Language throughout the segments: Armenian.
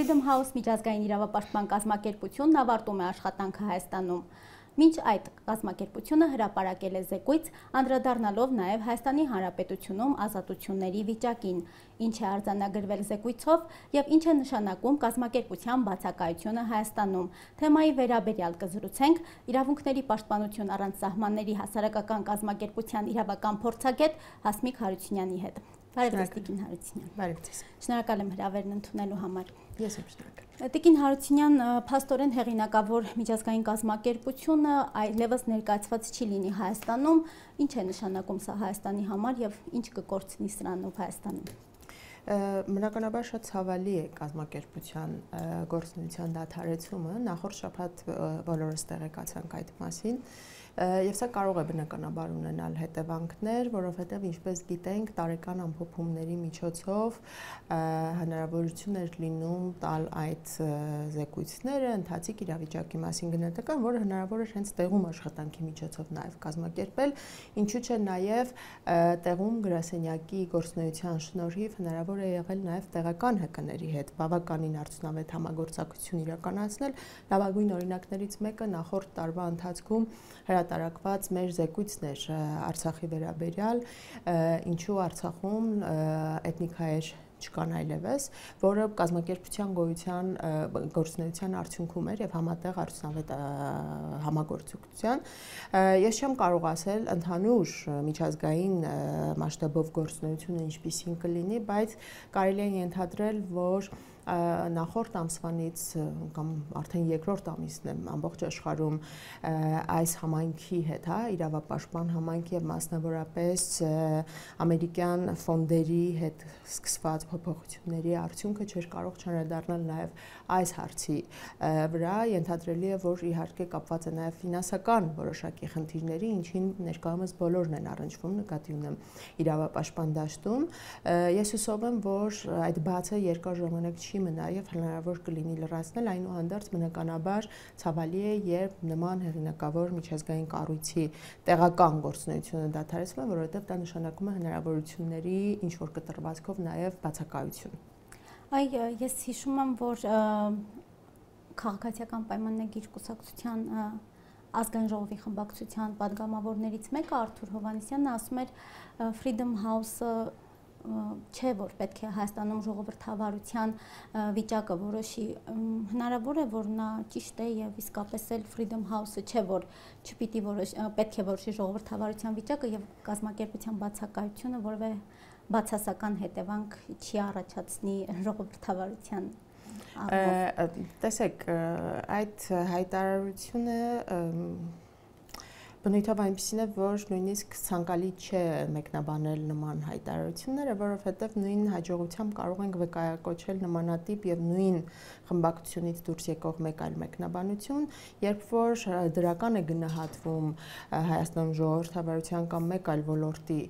Freedom House միջազգային իրավապաշտպան կազմակերպությունն ավարտում է աշխատանքը Հայաստանում։ Մինչ այդ կազմակերպությունը հրապարակել է զեկույց, անդրադառնալով նաև Հայաստանի Հանրապետությունում ազատությունների վիճակին, ինչ է արձանագրվել զեկույցով եւ ինչ է նշանակում կազմակերպության բացակայությունը Հայաստանում։ Թեմայի վերաբերյալ կզրուցենք իրավունքների պաշտպանություն առանց սահմանների հասարակական կազմակերպության իրավական փորձագետ Հասմիկ Հարությունյանի հետ։ Բարև Տիկին Հարությունյան։ Բարև ձեզ։ Շնորհակալ եմ հրավերն ընդունելու համար։ Ես եմ շնորհակալ։ Տիկին Հարությունյան, փաստորեն հեղինակավոր միջազգային կազմակերպությունը այլևս ներկայացված չի լինի Հայաստանում, ինչ է նշանակում սա Հայաստանի համար եւ ինչ կկորցնի սրանով Հայաստանում։ Բնականաբար շատ ցավալի է կազմակերպության գործունեության դադարեցումը, նախորդ շաբաթ բոլորս տեղեկացանք այդ մասին։ Եվ սա կարող է բնականաբար ունենալ հետևանքներ, որովհետև ինչպես գիտենք, տարեկան ամփոփումների միջոցով հնարավորություն էր լինում տալ այդ զեկույցները ընթացիկ իրավիճակի մասին գնահատական, որը հնարավոր էր հենց տեղում աշխատանքի միջոցով նաև կազմակերպել, ինչու՞ չէ նաև տեղում գրասենյակի գործունեության շնորհիվ հնարավոր է եղել նաև տեղական ՀԿ-ների հետ բավականին արդյունավետ համագործակցություն իրականացնել։ Լավագույն օրինակներից մեկը նախորդ տարվա ընթացքում հրատարակված մեր զեկույցն էր Արցախի վերաբերյալ, ինչու Արցախում էթնիկայեր չկան այլևս, որը կազմակերպության գործունեության արդյունքում էր եւ համատեղ արդյունավետ համագործակցության։ Ես չեմ կարող ասել ընդհանուր միջազգային մասշտաբով գործունեությունը ինչպիսին կլինի, բայց կարելի է ենթադրել, որ նախորդ ամսվանից կամ արդեն երկրորդ ամիսն է ամբողջ աշխարհում այս համայնքի հետ, իրավապաշտպան համայնքի եւ մասնավորապես ամերիկյան ֆոնդերի հետ սկսված փոփոխությունների արդյունքը չէր կարող չանդրադառնալ նաեւ այս հարցի վրա։ Ենթադրելի է, որ իհարկե կապված է նաեւ ֆինանսական որոշակի խնդիրների, ինչին ներկայումս բոլորն են առնչվում, նկատի ունեմ իրավապաշտպան դաշտում։ Ես հուսով եմ, որ այդ բացը երկար ժամանակ չի մնա եւ հնարավոր կլինի լրացնել, այնուհանդերձ բնականաբար ցավալի է, երբ նման հեղինակավոր միջազգային կառույցի տեղական գործունեությունը դադարեցվում է, որովհետեւ դա նշանակում է հնարավորությունների ինչ որ կտրվածքով նաեւ բացակայություն։ Ես հիշում եմ, որ քաղաքացիական պայմանագիր կուսակցության ազգային ժողովի խմբակցության падգամավորներից մեկը Արթուր Հովհաննիսյանն ասում էր Freedom House-ը չէ, որ պետք է Հայաստանում ժողովրդավարության վիճակը որոշի, հնարավոր է, որ նա ճիշտ է եւ իսկապես էլ Freedom House-ը չէ, որ չպիտի պետք է որոշի ժողովրդավարության վիճակը եւ կազմակերպության բացակայությունը որևէ բացասական հետևանք չի առաջացնի ժողովրդավարության առումով։ Տեսեք, այդ հայտարարությունը բնույթով այնպեսին է, որ նույնիսկ ցանկալի չէ մեկնաբանել նման հայտարարությունները, որովհետև նույն հաջողությամբ կարող ենք վկայակոչել նմանատիպ եւ նույն խմբակցությունից դուրս եկող մեկ այլ մեկնաբանություն, երբ որ դրական է գնահատվում Հայաստանում ժողովրդավարության կամ մեկ այլ ոլորտի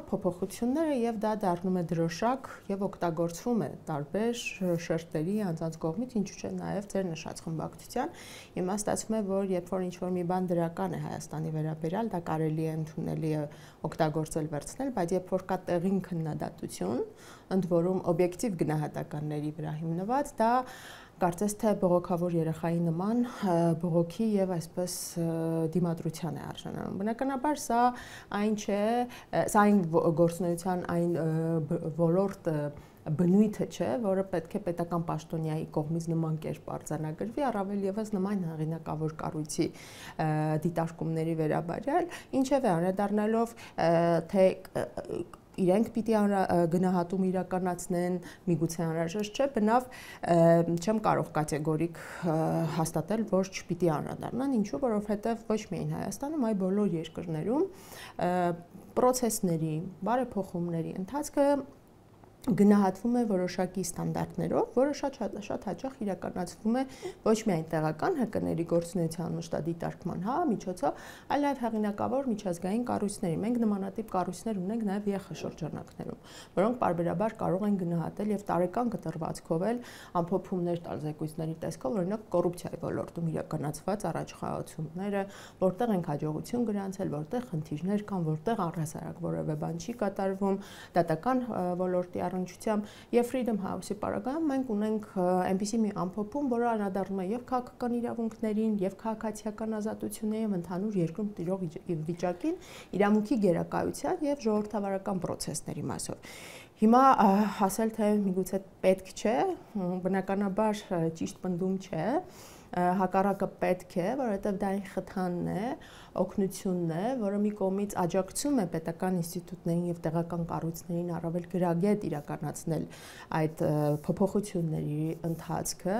փոփոխությունները եւ դա դառնում է դրոշակ եւ օգտագործվում է տարբեր շերտերի անձանց կողմից, ինչու՞ չէ նաեւ ձեր նշած խմբակցության։ Հիմա ստացվում է, որ երբ որ ինչ-որ մի բան դրական է Հայաստանի վերաբերյալ, դա կարելի է ընդունելի է օգտագործել վերցնել, բայց երբ որ կա տեղին քննադատություն, ընդ որում օբյեկտիվ գնահատականների վրա հիմնված, դա կարծես թե բողոքավոր երեխայի նման բողոքի եւ այսպես դիմադրության է արժանանում։ Բնականաբար սա այն չէ, սա այն գործունեության այն ոլորտը բնույթը չէ, որը պետք է պետական պաշտոնյայի կողմից նման կերպ արձանագրվի, առավել եւս նման հեղինակավոր կառույցի դիտարկումների վերաբերյալ, ինչևէ անդրադառնալով թե իրենք պիտի գնահատում իրականացնեն, միգուցե անհրաժեշտ չէ, բնավ չեմ կարող կատեգորիկ հաստատել, որ չպիտի անդրադառնան, ինչու, որովհետև ոչ միայն Հայաստանում, այլ բոլոր երկրներում պրոցեսների, բարեփոխումների ընթացքը գնահատվում է որոշակի ստանդարտներով, որը շատ հաճախ իրականացվում է ոչ միայն տեղական ՀԿ-ների գործունեության մշտադիտարկման միջոցով, այլ նաև հեղինակավոր միջազգային կառույցների։ Մենք նմանատիպ կառույցներ ունենք նաև ԵԽ շրջանակներում, որոնք պարբերաբար կարող են գնահատել եւ տարեկան կտրվածքով էլ ամփոփումներ տալ զեկույցների տեսքով, օրինակ կոռուպցիայի ոլորտում իրականացված առաջխաղացումները, որտեղ ենք հաջողություն գրանցել, որտեղ խնդիրներ կան, որտեղ առհասարակ որևէ բան չի կատարվում, դատական ոլորտի առնչությամբ եւ Freedom House-ի պարագայում մենք ունենք այնպիսի մի ամփոփում, որը անդրադառնում է եւ քաղաքական իրավունքներին, եւ քաղաքացիական ազատություններին, եւ ընդհանուր երկրում տիրող վիճակին, իրավունքի գերակայության եւ ժողովրդավարական process-ների մասով։ Հիմա ասել թե միգուցե պետք չէ, բնականաբար ճիշտ պնդում չէ, հակառակը պետք է, որովհետև դա այն խթանն է, օգնությունն է, որը մի կողմից աջակցում է պետական ինստիտուտներին եւ տեղական կառույցներին առավել գրագետ իրականացնել այդ փոփոխությունների ընթացքը,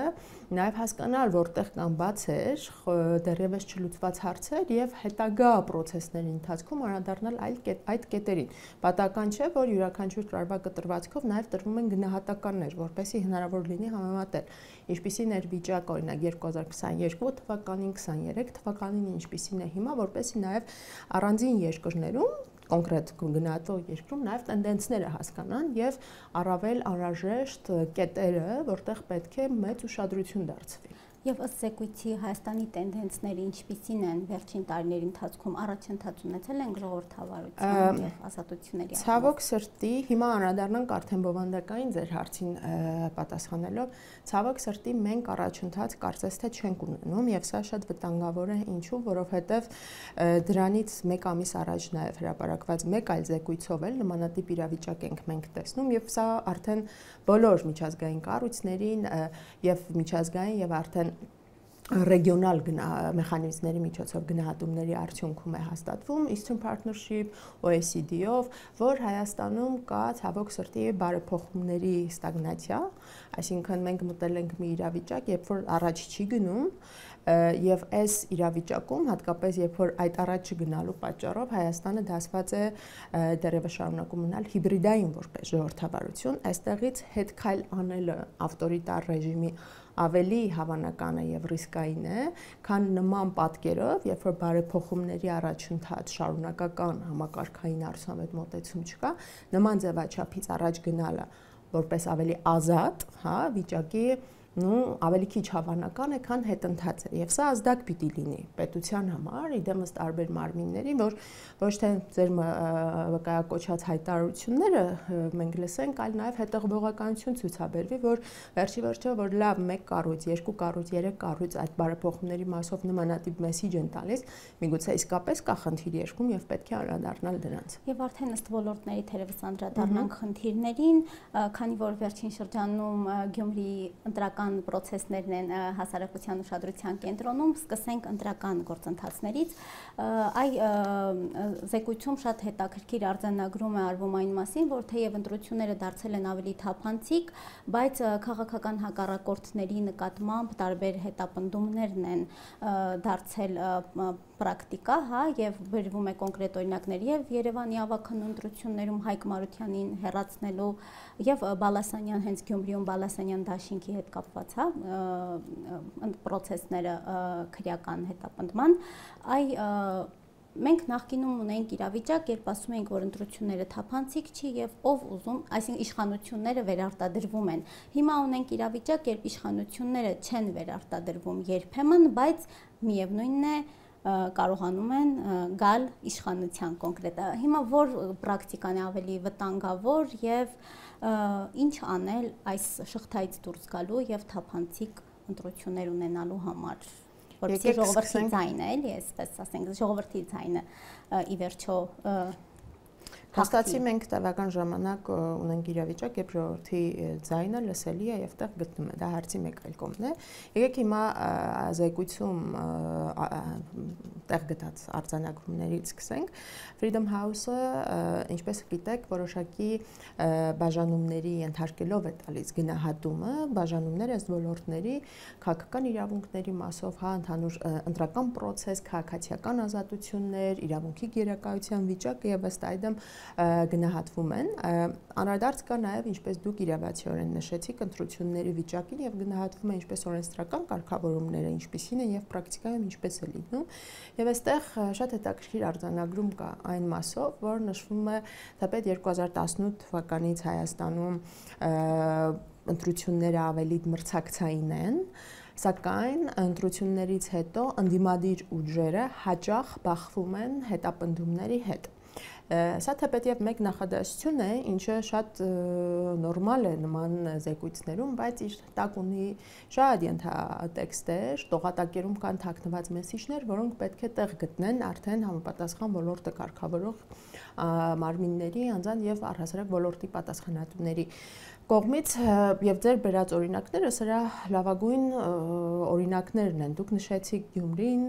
նաեւ հասկանալ, որտեղ կան բացեր, դեռևս չլուծված հարցեր եւ հետագա process-ների ընթացքում անդրադառնալ այդ կետերին։ Պատահական չէ, որ յուրաքանչյուր տարվա կտրվածքով նաեւ տրվում են գնահատականներ, որպեսզի հնարավոր լինի համեմատել, ինչպիսին էր վիճակը օրինակ 2022 թվականին, 23 թվականին, ինչպիսին է հիմա, որպեսզի նաև առանձին երկրներում, կոնկրետ գնահատվող երկրում նաև տենդենսները հասկանան եւ առավել անհրաժեշտ կետերը, որտեղ պետք է մեծ ուշադրություն դարձվի։ Եվ ըստ զեկույցի Հայաստանի տենդենսները ինչպիսին են վերջին տարիների ընթացքում առաջընթաց ունեցել են ժողովրդավարության եւ ազատությունների։ Ցավոք սրտի, հիմա անդրադառնանք արդեն բովանդակային ձեր հարցին պատասխանելով, ցավոք սրտի մենք առաջընթաց կարծես թե չենք ունենում եւ սա շատ վտանգավոր է, ինչու, որովհետեւ դրանից 1 ամիս առաջ նաեւ հրապարակված մեկ այլ զեկույցով էլ նմանատիպ իրավիճակ ենք մենք տեսնում եւ սա արդեն բոլոր միջազգային կառույցներին եւ միջազգային եւ արդեն ռեգիոնալ մեխանիզմների միջոցով գնահատումների արդյունքում է հաստատվում Eastern Partnership, OECD-ով, որ Հայաստանում կա ցավոք սրտի բարեփոխումների ստագնացիա, այսինքն մենք մտել ենք մի իրավիճակ, երբ որ առաջ չի գնում եւ այս իրավիճակում հատկապես երբ որ այդ առաջ չգնալու պատճառով Հայաստանը դասված է դեռևս շարունակում մնալ հիբրիդային որպես ժողովրդավարություն, այստեղից հետ քայլ անելը ավտորիտար ռեժիմի ավելի հավանական է եւ ռիսկային է, քան նման պատկերով, երբ որ բարեփոխումների առաջընթաց շարունակական համակարգային արդյունավետ մոտեցում չկա, նման ձևաչափից առաջ գնալը որպես ավելի ազատ, հա, վիճակի ավելի քիչ հավանական է, քան հետընթաց է, եւ սա ազդակ պիտի լինի պետության համար, իդեմս տարբեր մարմինների, որ ոչ թե ձեր վկայակոչած հայտարարությունները մենք լսենք, այլ նաեւ հետողողականություն ցուցաբերվի, որ վերջի վերջո որ լավ 1 կառույց, 2 կառույց, 3 կառույց այդ բարեփոխումների մասով նմանատիպ մեսիջ են տալիս, միգուցե իսկապես կա խնդիր երկրում եւ պետք է անդրադառնալ դրանց։ Եվ արդեն ըստ ոլորտների թերևս անդրադառնանք խնդիրներին, քանի որ վերջին շրջանում Գյումրի ընտրական process-ներն են հասարակության ուշադրության կենտրոնում, սկսենք ընտրական գործընթացներից։ Այ զեկույցում շատ հետաքրքիր արձանագրում է արվում այն մասին, որ թեև ընտրությունները դարձել են ավելի թափանցիկ, բայց քաղաքական հակառակորդների նկատմամբ տարբեր հետապնդումներն են դարձել պրակտիկա, հա, եւ բերվում է կոնկրետ օրինակներ եւ Երևանի ավագն ընտրություններում Հայկ Մարությանին հեռացնելու եւ Բալասանյան հենց Գյումրիում Բալասանյան դաշինքի հետ կապված, հա, process-ները քրեական հետապնդման, մենք նախկինում ունենք իրավիճակ, երբ ասում ենք, որ ընտրությունները թափանցիկ չի եւ ով ուզում, այսինքն իշխանությունները վերարտադրվում են։ Հիմա ունենք իրավիճակ, երբ իշխանությունները չեն վերարտադրվում երբեմն, բայց միևնույնն է կարողանում են գալ իշխանության կոնկրետ։ Հիմա որ պրակտիկան է ավելի վտանգավոր եւ ինչ անել այս շղթայից դուրս գալու եւ թափանցիկ ընտրություններ ունենալու համար, որպեսզի ժողովրդի ձայնը, էլի, այսպես ասենք, ժողովրդի ձայնը ի վերջո Հաստատի մենք տևական ժամանակ ունենք իրավիճակ, երբ ժողովրդի ձայնը լսելի է եւ տեղ գտնում է, դա հարցի մեկ այլ կողմն է։ Եկեք հիմա զեկույցում տեղ գտած արձանագրումներից սկսենք։ Freedom House-ը, ինչպես գիտեք, որոշակի բաժանումների ենթարկելով է տալիս գնահատումը, բաժանումները ըստ ոլորտների, քաղաքական իրավունքների մասով, հա, ընդհանուր ընտրական process, քաղաքացիական ազատություններ, իրավունքի գերակայության վիճակը եւ ըստ այդմ գնահատվում են։ Անդրադարձ կա նաև, ինչպես դուք իրավացիորեն նշեցիք, ընտրությունների վիճակին եւ գնահատվում է ինչպես օրենսդրական կարգավորումները, ինչպիսին են եւ պրակտիկայում ինչպես է լինում։ Եվ այստեղ շատ հետաքրքիր արձանագրում կա այն մասով, որ նշվում է, թեպետ 2018 թվականից Հայաստանում ընտրությունները ավելի մրցակցային են, սակայն ընտրություններից հետո ընդդիմադիր ուժերը հաճախ բախվում են հետապնդումների հետ։ Սա թեպետև մեկ նախադասություն է, ինչը շատ նորմալ է նման զեկույցներում, բայց իր տակ ունի շատ ենթատեքստեր, տողատակերում կան թաքնված մեսիջներ, որոնք պետք է տեղ գտնեն արդեն համապատասխան ոլորտը կարգավորող մարմինների, անձանց եւ առհասարակ ոլորտի պատասխանատուների կողմից եւ ձեր բերած օրինակները սրա լավագույն օրինակներն են։ Դուք նշեցիք Գյումրին,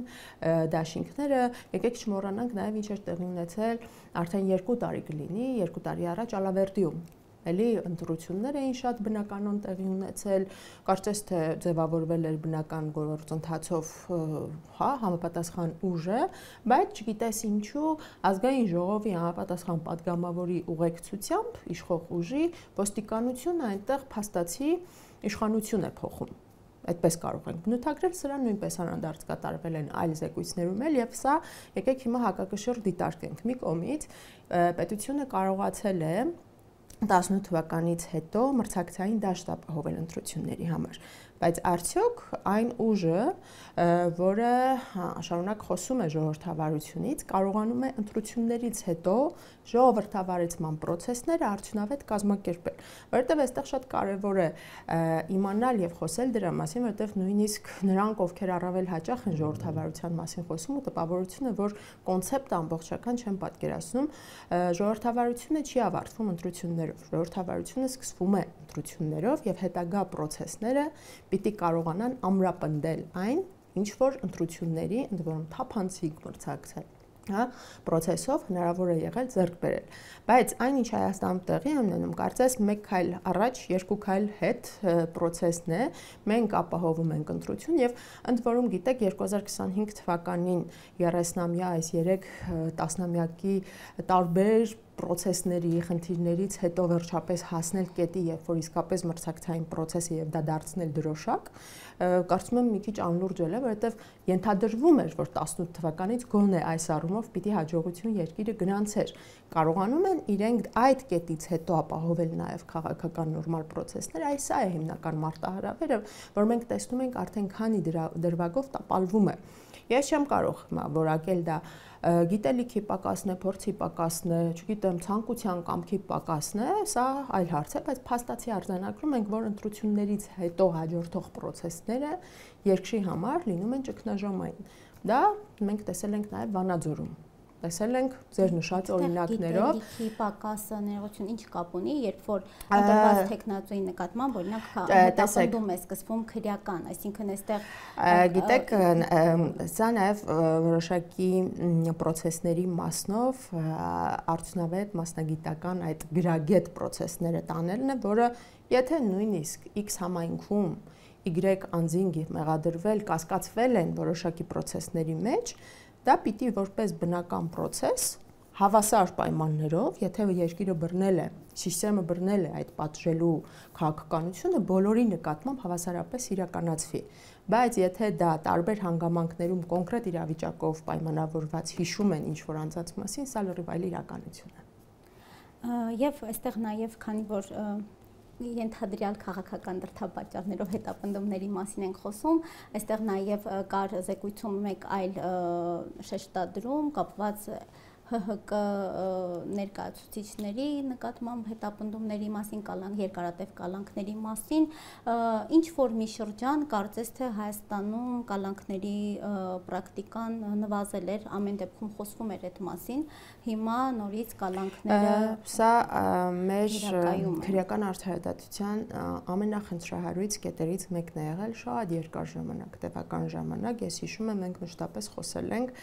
դաշինքները, եկեք չմոռանանք նաեւ ինչ էր տեղի ունեցել արդեն 2 տարի կլինի, 2 տարի առաջ Ալավերդիում։ Էլի ընտրություններ էին շատ բնականon տեղի ունեցել, կարծես թե ձևավորվել էր բնական գործընթացով, հա, համապատասխան ուժը, բայց չգիտես ինչու ազգային ժողովի համապատասխան падգամավորի ուղեկցությամբ իշխող ուժի ոստիկանությունը այնտեղ փաստացի իշխանություն է փոխում։ Այդպես կարող ենք բնութագրել, սրա նույնպես անդարձ կատարվել են այլ զեկույցներում էլ եւ սա եկեք հիմա հակակշիռ դիտարկենք։ Մի կողմից պետությունը կարողացել է 18 թվականից հետո մրցակցային դաշտ ապահովել ընտրությունների համար, բայց արդյոք այն ուժը, որը շարունակ խոսում է ժողովրդավարությունից, կարողանում է ընտրություններից հետո ժողովրդավարեցման process-ները արդյունավետ կազմակերպել, որովհետև այստեղ շատ կարևոր է իմանալ եւ խոսել դրա մասին, որովհետև նույնիսկ նրանք, ովքեր առավել հաճախ են ժողովրդավարության մասին խոսում, ու տպավորություն է, որ կոնցեպտը ամբողջական չեն պատկերացնում, ժողովրդավարությունը չի ավարտվում ընտրություններով, ժողովրդավարությունը սկսվում է ընտրություններով եւ հետագա process-ները պիտի կարողանան ամրապնդել այն, ինչ որ ընտրությունների, ընդ որում թափանցիկ մրցակցել, հա, process-ով հնարավոր է եղել ձեռք բերել։ Բայց այն ինչ Հայաստանում տեղի է ունենում, կարծես մեկ քայլ առաջ, երկու քայլ հետ process-ն է, մենք ապահովում ենք ընտրություն եւ ընդ որում գիտեք 2025 թվականին 30-ամյա այս 3 տասնամյակի տարբեր process-ների, խնդիրներից հետո վերջապես հասնել կետի, երբ որ իսկապես մրցակցային process-ը եւ դա դարձնել դրոշակ, կարծում եմ մի քիչ անլուրջ էլ է, որովհետեւ ենթադրվում էր, որ 18 թվականից գոնե այս առումով պիտի հաջողություն երկիրը գնանցեր։ Կարողանում են իրենք այդ կետից հետո ապահովել նաեւ քաղաքական նորմալ process-ներ, այս է հիմնական մարտահրավերը, որ մենք տեսնում ենք արդեն քանի դրվագով տապալվում է։ Ես չեմ կարող որակել դա գիտելիքի պակասն է, փորձի պակասն է, չգիտեմ, ցանկության կամքի պակասն է, սա այլ հարց է, բայց փաստացի արձանագրում ենք, որ ընտրություններից հետո հաջորդող process-ները երկրի համար լինում են ճգնաժամային։ Դա մենք տեսել ենք նաև Վանաձորում։ Տեսել ենք ձեր նշած օրինակներով։ Գիտելիքի պակասը ներողություն ինչ կապ ունի, երբ որ ընտրված տեխնոլոգիայի նկատմամբ օրինակ հետապնդում է սկսվում քրեական, այսինքն այստեղ գիտեք, սա նաև որոշակի process-ների մասնով արդյունավետ մասնագիտական այդ գրագետ process-ները տանելն է, որը եթե նույնիսկ X համայնքում Y անձին մեղադրվել, կասկածվել են որոշակի process-ների մեջ, դա պիտի որպես բնական process հավասար պայմաններով, եթե երկիրը բռնել է, սիստեմը բռնել է այդ պատժելու քաղաքականությունը, բոլորի նկատմամբ հավասարապես իրականացվի։ Բայց եթե դա տարբեր հանգամանքներում կոնկրետ իրավիճակով պայմանավորված հիշում են ինչ-որ անձանց մասին, սա լրիվ այլ իրականություն է։ Եվ այստեղ նաև քանի որ ենթադրյալ քաղաքական դրդապատճառներով հետապնդումների մասին ենք խոսում, այստեղ նաև կար զեկույցում մեկ այլ շեշտադրում կապված ՀՀԿ ներկայացուցիչների նկատմամբ հետապնդումների մասին, երկարատև կալանքների մասին, ինչ որ մի շրջան կարծես թե Հայաստանում կալանքների պրակտիկան նվազել էր, ամեն դեպքում խոսվում էր այդ մասին, հիմա նորից կալանքները սա մեր քրեական արդարադատության ամենախնդրահարույց կետերից մեկն է եղել շատ երկար ժամանակ, տևական ժամանակ, ես հիշում եմ մենք մշտապես խոսել ենք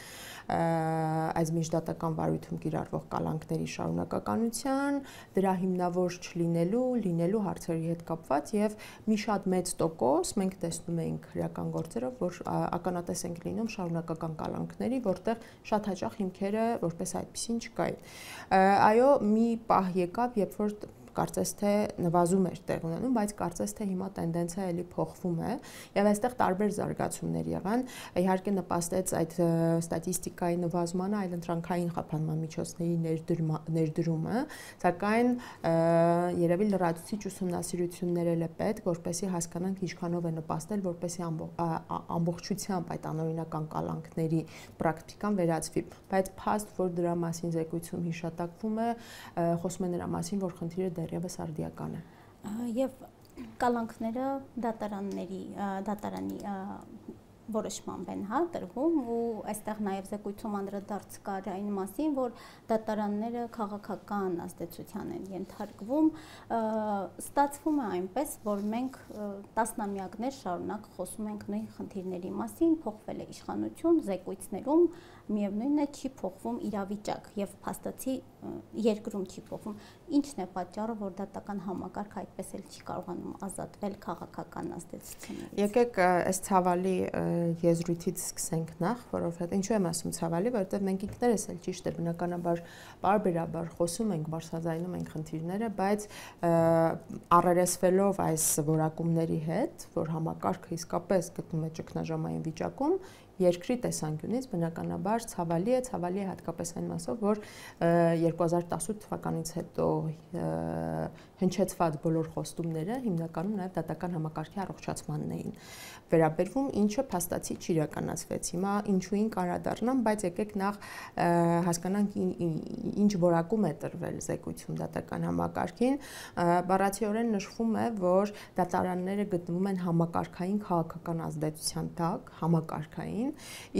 այս միջդատական վարույթում կիրառվող կալանքների շարունակականության, դրա հիմնավոր լինելու հարցերի հետ կապված եւ մի շատ մեծ տոկոս մենք տեսնում ենք քրեական գործերով, որ ականատես ենք լինում շարունակական կալանքների, որտեղ շատ հաճախ հիմքերը որպես այդպեսին չկային։ Այո, մի պահ եկավ, երբ որ կարծես թե նվազում էր տեղ ունենում, բայց կարծես թե հիմա տենդենսը էլի փոխվում է եւ այստեղ տարբեր զարգացումներ եղան։ Իհարկե նպաստեց այդ ստատիստիկայի նվազմանը այլընտրանքային խափանման միջոցների ներդրումը, սակայն երևի լրացուցիչ ուսումնասիրություններ էլ է պետք, որպեսզի հասկանանք ինչքանով է նպաստել, որպեսզի ամբողջությամբ այդ անօրինական կալանքների պրակտիկան վերացվի, բայց փաստ, որ դրա մասին զեկույցում հիշատակվում է, խոսում է նրա մասին, որ խնդիրը դեռևս արդիական է։ Եվ կալանքները դատարանի որոշմամբ են տրվում ու այստեղ նաև զեկույցում անդրադարձ կար այն մասին, որ դատարանները քաղաքական ազդեցության են ենթարկվում, ստացվում է այնպես, որ մենք տասնամյակներ շարունակ խոսում ենք նույն խնդիրների մասին, փոխվել է իշխանություն, զեկույցներում միևնույնն է չի փոխվում իրավիճակ եւ փաստացի երկրում չի փոխվում։ Ինչն է պատճառը, որ դատական համակարգը այդպես էլ չի կարողանում ազատվել քաղաքական ազդեցություններից։ Եկեք այս ցավալի եզրույթից սկսենք նախ, որովհետեւ ինչու եմ ասում ցավալի, որովհետեւ մենք ինքներս էլ ճիշտ է բնականաբար բարբերաբար խոսում ենք, բարձրաձայնում ենք խնդիրները, բայց առերեսվելով այս որակումների հետ, որ համակարգը իսկապես գտնում է ճգնաժամային վիճակում, երկրի տեսանկյունից բնականաբար ցավալի է հատկապես այն մասով, որ 2018 թվականից հետո հնչեցված բոլոր խոստումները հիմնականում նաև դատական համակարգի առողջացմանն էին վերաբերվում, ինչը փաստացի չիրականացվեց։ Հիմա ինչուին կարադառնամ, բայց եկեք նախ հասկանանք ինչ որակում է տրվել զեկույցում դատական համակարգին։ Բառացիորեն նշվում է, որ դատարանները գտնվում են համակարգային քաղաքական ազդեցության տակ, համակարգային,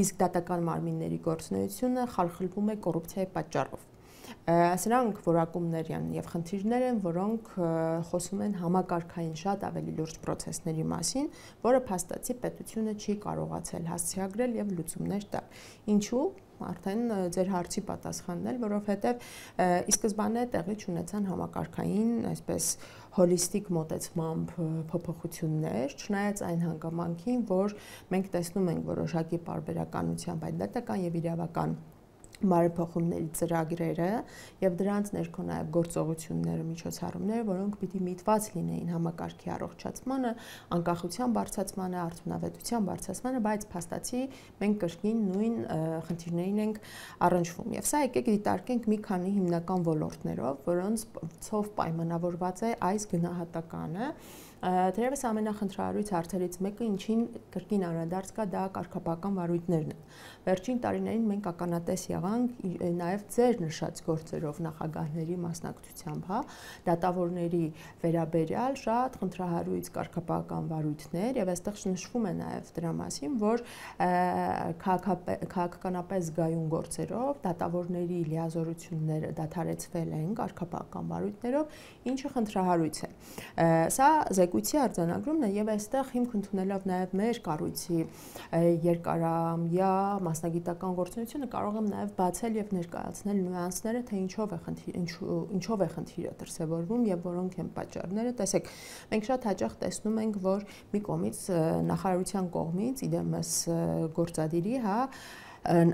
իսկ դատական մարմինների գործունեությունը խարխլվում է կոռուպցիայի պատճառով։ Սրանք որակումներ են եւ խնդիրներ են, որոնք խոսում են համակարգային շատ ավելի լուրջ process-ների մասին, որը փաստացի պետությունը չի կարողացել հասցեագրել եւ լուծումներ տալ։ Ինչու՞։ Արդեն ձեր հարցի պատասխանն էլ, որովհետեւ ի սկզբանե տեղի չունեցան համակարգային, այսպես հոլիստիկ մոտեցմամբ փոփոխություններ, չնայած այն հանգամանքին, որ մենք տեսնում ենք որոշակի պարբերականությամբ այդ դատական եւ իրավական բարեփոխումների ծրագրերը եւ դրանց ներքո նաեւ գործողությունները, միջոցառումները, որոնք պիտի միտված լինեին համակարգի առողջացմանը, անկախության բարձրացմանը, արդյունավետության բարձրացմանը, բայց փաստացի մենք կրկին նույն խնդիրներին ենք առնչվում։ Եվ սա եկեք դիտարկենք մի քանի հիմնական ոլորտներով, որոնցով պայմանավորված է այս գնահատականը։ Թերևս ամենախնդրահարույց հարցերից մեկը, ինչին կրկին անդրադարձ կա, դա կարգապահական վարույթներն են։ Վերջին տարիներին մենք ականատես եղանք նաև ձեր նշած գործերով նախագահների մասնակցությամբ, դատավորների վերաբերյալ շատ խնդրահարույց կարգապահական վարույթներ, եւ այստեղ նշվում է նաև դրա մասին, որ քաղաքականապես զգայուն գործերով դատավորների լիազորությունները դադարեցվել են կարգապահական վարույթներով, ինչը խնդրահարույց է։ Սա զեկույցի արձանագրումն է եւ այստեղ հիմք ընդունելով նաեւ մեր կառույցի երկարամյա մասնագիտական գործունեությունը կարող եմ նաեւ բացել եւ ներկայացնել նյուանսները, թե ինչով է խնդիրը դրսևորվում եւ որոնք են պատճառները։ Տեսեք, մենք շատ հաճախ տեսնում ենք, որ մի կողմից նախարարության կողմից իդեմս գործադիրի,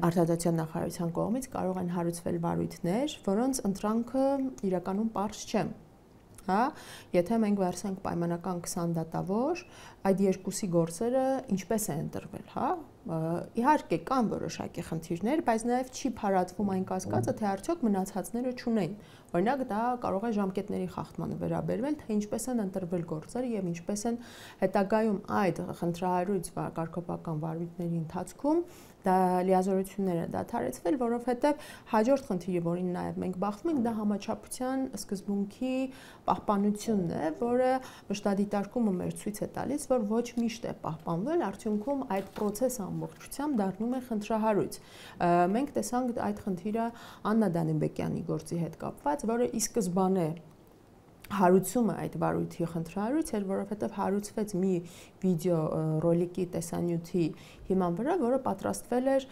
արտադրության նախարարության կողմից կարող են հարուցվել վարույթներ, որոնց ընտրանքը իրականում պարզ չէ։ Եթե մենք վերցնենք պայմանական 20 դատավոր, այդ երկուսի գործերը ինչպես է ընտրվել, Իհարկե կան որոշակի խնդիրներ, բայց նաև չի փարատվում այն կասկածը, թե արդյոք մնացածները չունեն։ Օրինակ դա կարող է ժամկետների խախտմանը վերաբերվել, թե ինչպես են ընտրվել գործերը եւ ինչպես են հետագայում այդ խնդրահարույց կարգապահական վարույթների ընթացքում դա լիազորությունները դադարեցվել, որովհետեւ հաջորդ խնդիրը, որին նաև մենք բախվում ենք, դա համաչափության սկզբունքի պահպանությունն է, որը մշտադիտարկումը մեր ցույց է տալիս, որ ոչ միշտ է պահպանվել, արդյունքում այդ process-ը ամբողջությամբ դառնում է խնդրահարույց։ Մենք տեսանք այդ խնդիրը Աննա Դանիբեկյանի գործի հետ կապված, որը ի սկզբանե հարուցումը այդ վարույթի խնդրահարույց էր, որովհետև հարուցվեց մի վիդեո ռոլիկի տեսանյութի հիման վրա, որը պատրաստվել էր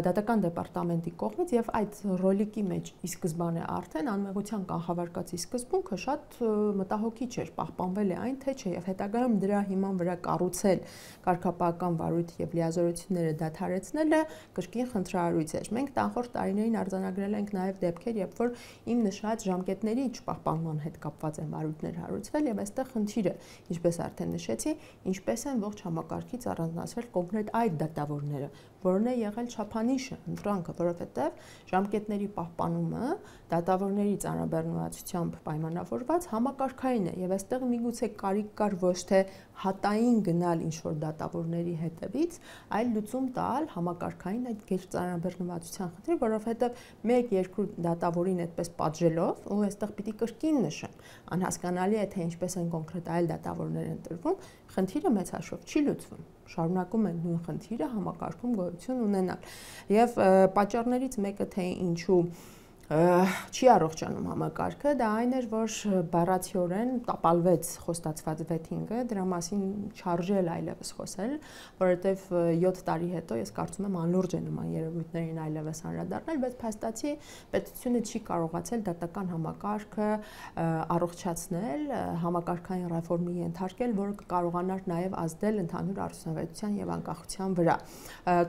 դատական դեպարտամենտի կողմից եւ այդ ռոլիկի մեջ ի սկզբանե արդեն անմեղության կանխավարկածի սկզբունքը շատ մտահոգիչ էր, պահպանվել է այն թե չէ եւ հետագայում դրա հիման վրա կառուցել կարգապահական վարույթ եւ լիազորությունները դադարեցնելը կրկին խնդրահարույց էր։ Մենք նախորդ տարիներին արձանագրել ենք նաեւ դեպքեր, երբ որ իմ նշած ժամկետների չպահպանման հետ կապված են վարույթներ հարուցվել եւ այստեղ խնդիրը, ինչպես արդեն նշեցի, ինչպես են ողջ համակարգից առանձնացվել կոնկրետ այդ դատավորները, որն է եղել չափանիշը, ընտրանքը, որովհետեւ ժամկետների պահպանումը դատավորների ծանրաբեռնվածությամբ պայմանավորված համակարգային է եւ այստեղ միգուցե կարիք կար ոչ թե հատային գնալ ինչ-որ դատավորների հետևից, այլ լուծում տալ համակարգային այդ գեր ծանրաբեռնվածության խնդիրը, որովհետեւ 1-2 դատավորին այդպես պատժելով, ու այստեղ պիտի կրկին նշեմ, անհասկանալի է թե ինչպես են կոնկրետ այլ դատավորներ ընտրվում, խնդիրը մեծ հաշվով չի լուծվում։ Շարունակում են նույն խնդիրը համակարգում գոյություն ունենալ։ Եվ պատճառներից մեկը թե ինչու չի առողջանում համակարգը, դա այն էր, որ բառացիորեն տապալվեց խոստացված վեթինգը, դրա մասին չարժել այլևս խոսել, որովհետև 7 տարի հետո ես կարծում եմ անլուրջ է նման երևույթներին այլևս անդրադառնել, բայց փաստացի պետությունը չի կարողացել դատական համակարգը առողջացնել, համակարգային ռեֆորմի ենթարկել, որը կկարողանար նաև ազդել ընդհանուր արդյունավետության եւ անկախության վրա։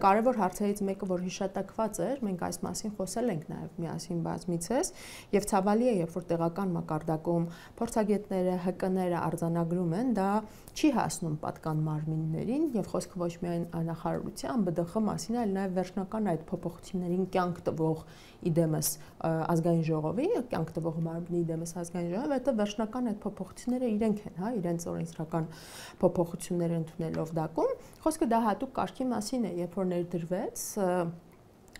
Կարևոր հարցերից մեկը, որ հիշատակված էր, մենք այս մասին խոսել ենք նաև միասին բազմիցս եւ ցավալի է, երբ որ տեղական մակարդակում փորձագետները, ՀԿ-ները արձանագրում են, դա չի հասնում պատկան մարմիններին եւ խոսքը ոչ միայն նախարարության, ԲԴԽ մասին, այլ նաեւ վերջնական այդ փոփոխություններին կյանք տվող իդեմս ազգային ժողովի, կյանք տվող մարմնի իդեմս ազգային ժողովի, որտեղ վերջնական այդ փոփոխությունները իրենք են, հա, իրենց օրենսդրական փոփոխությունները ընդունելով դակում, խոսքը դա հատուկ կարգի մասին է, երբ որ ներդրվեց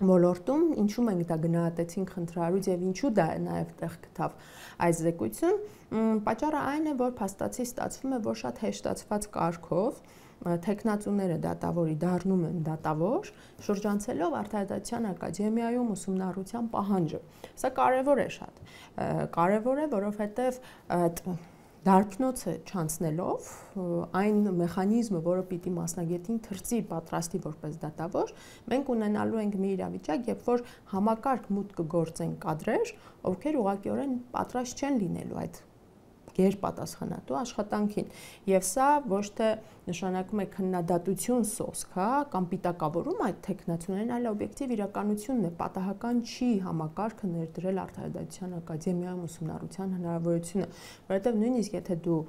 ոլորտում, ինչու մենք դա գնահատեցինք խնդրարույց եւ ինչու դա նաեւ տեղ գտավ այս զեկույցում, պատճառը այն է, որ փաստացի ստացվում է, որ շատ հեշտացված կարգով տեխնացուները դատավորի դառնում են դատավոր, շրջանցելով Արդարադատության ակադեմիայում ուսումնառության պահանջը։ Սա կարևոր է շատ։ Կարևոր է, որովհետեւ դարբնոցը չանցնելով այն մեխանիզմը, որը պիտի մասնագետին թրծի պատրաստի որպես դատավոր, մենք ունենալու ենք մի իրավիճակ, երբ որ համակարգ մուտք կգործեն կադրեր, ովքեր ուղղակիորեն պատրաստ չեն լինելու այդ գերպատասխանատու աշխատանքին եւ սա ոչ թե նշանակում է քննադատություն սոսկ, հա, կամ պիտակավորում այդ տեխնացուներին, այլ օբյեկտիվ իրականությունն է, պատահական չի համակարգը ներդրել Արդարադատության ակադեմիայում ուսումնառության հնարավորությունը, որովհետեւ նույնիսկ եթե դու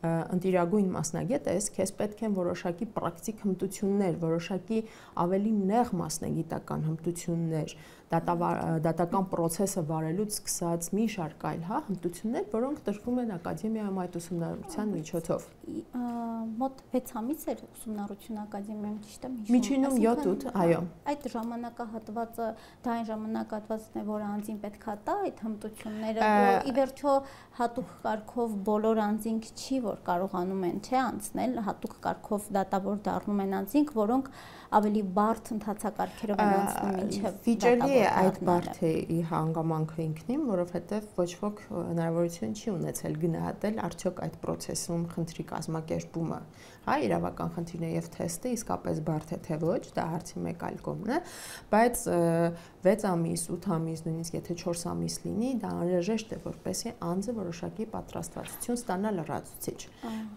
ընտիրագույն մասնագետ ես, քեզ պետք են որոշակի պրակտիկ հմտություններ, որոշակի ավելի նեղ մասնագիտական հմտություններ, դատական process-ը վարելուց սկսած մի շարք այլ, հա, հմտություններ, որոնք տրվում են ակադեմիայում այդ ուսումնառության միջոցով։ Մոտ 6 ամիս էր ուսումնառություն ակադեմիայում, ճիշտ եմ հիշում։ Միջինում 7-8, այո։ Այդ ժամանակահատվածը դա այն ժամանակահատվածն է, որ անձին պետքա տա այդ հմտությունները, ի վերջո հատուկ կարգով բոլոր անձինք չի, որ կարողանում են չէ անցնել, հատուկ կարգով դատավոր դառնում են անձինք, որոնք ավելի բարդ ընթացակարգերով են անցնում մինչև վիճելի է այդ բարդի հանգամանքը ինքնին, որովհետև ոչ ոք հնարավորություն չի ունեցել գնահատել արդյոք այդ process-ում խնդրի կազմակերպումը, հա, իրավական խնդիրն է եւ թեստը իսկապես բարդ է թե ոչ, դա հարցի մեկ այլ կողմն է, բայց 6 ամիս, 8 ամիս, նույնիսկ եթե 4 ամիս լինի, դա անհրաժեշտ է, որպեսզի անձը որոշակի պատրաստվածություն ստանա լրացուցիչ։